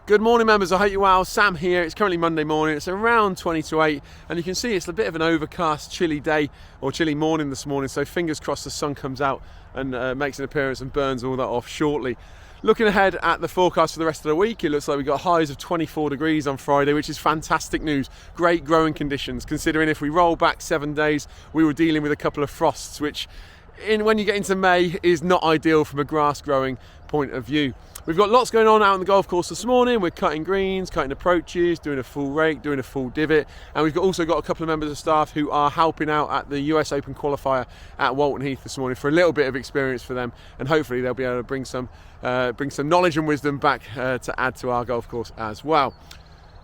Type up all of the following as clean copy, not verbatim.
Good morning, members. I hope you're well. Sam here. It's currently Monday morning. It's around 20 to 8, and you can see it's a bit of an overcast, chilly day or chilly morning this morning. So fingers crossed the sun comes out and makes an appearance and burns all that off shortly. Looking ahead at the forecast for the rest of the week, it looks like we've got highs of 24 degrees on Friday, which is fantastic news. Great growing conditions, considering if we roll back 7 days, we were dealing with a couple of frosts, which when you get into May is not ideal from a grass growing point of view. We've got lots going on out on the golf course this morning. We're cutting greens, cutting approaches, doing a full rake, doing a full divot, and we've also got a couple of members of staff who are helping out at the US Open qualifier at Walton Heath this morning for a little bit of experience for them, and hopefully they'll be able to bring some knowledge and wisdom back to add to our golf course as well.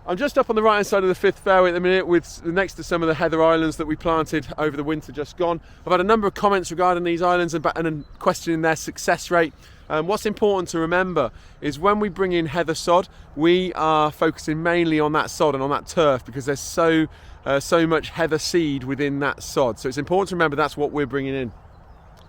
I'm just up on the right hand side of the fifth fairway at the minute, next to some of the heather islands that we planted over the winter just gone. I've had a number of comments regarding these islands and questioning their success rate. What's important to remember is when we bring in heather sod, we are focusing mainly on that sod and on that turf because there's so much heather seed within that sod. So it's important to remember that's what we're bringing in.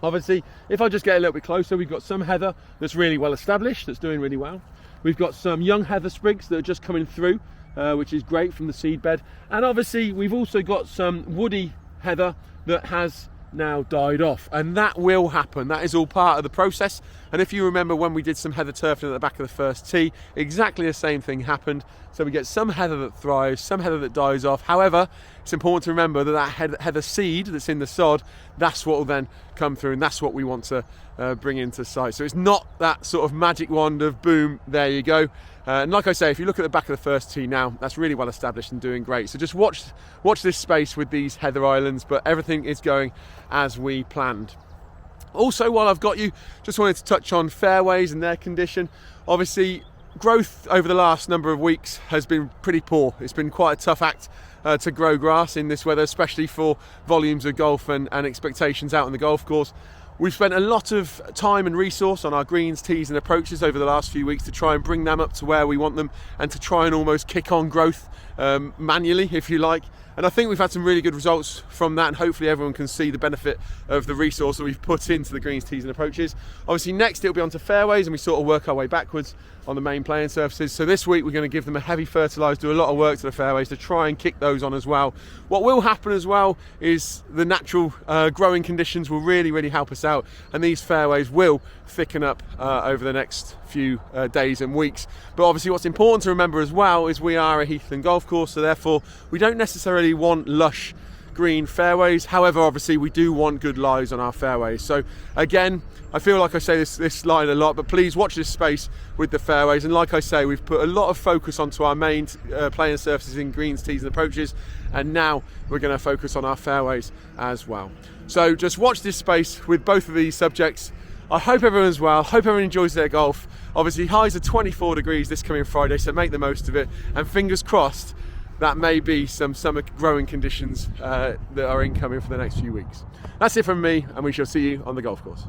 Obviously, if I just get a little bit closer, we've got some heather that's really well established, that's doing really well. We've got some young heather sprigs that are just coming through, which is great from the seed bed. And obviously, we've also got some woody heather that has now died off, and that will happen. That is all part of the process. And if you remember when we did some heather turfing at the back of the first tee, exactly the same thing happened. So we get some heather that thrives, some heather that dies off. However, it's important to remember that heather seed that's in the sod, that's what will then come through, and that's what we want to bring into sight. So it's not that sort of magic wand of boom, there you go. And like I say, if you look at the back of the first tee now, that's really well established and doing great. So just watch this space with these heather islands, but everything is going as we planned. Also, while I've got you, just wanted to touch on fairways and their condition. Obviously, growth over the last number of weeks has been pretty poor. It's been quite a tough act to grow grass in this weather, especially for volumes of golf and expectations out on the golf course. We've spent a lot of time and resource on our greens, tees and approaches over the last few weeks to try and bring them up to where we want them and to try and almost kick on growth manually, if you like. And I think we've had some really good results from that, and hopefully everyone can see the benefit of the resource that we've put into the greens, tees and approaches. Obviously next it'll be onto fairways, and we sort of work our way backwards on the main playing surfaces. So this week we're going to give them a heavy fertiliser, do a lot of work to the fairways to try and kick those on as well. What will happen as well is the natural growing conditions will really help us out, and these fairways will thicken up over the next few days and weeks. But obviously what's important to remember as well is we are a heathland golf course, so therefore we don't necessarily want lush green fairways. However, obviously we do want good lies on our fairways. So again, I feel like I say this line a lot, but please watch this space with the fairways. And like I say, we've put a lot of focus onto our main playing surfaces in greens, tees and approaches, and now we're going to focus on our fairways as well. So just watch this space with both of these subjects. I hope everyone's well, hope everyone enjoys their golf. Obviously highs are 24 degrees this coming Friday, so make the most of it, and fingers crossed that may be some summer growing conditions that are incoming for the next few weeks. That's it from me, and we shall see you on the golf course.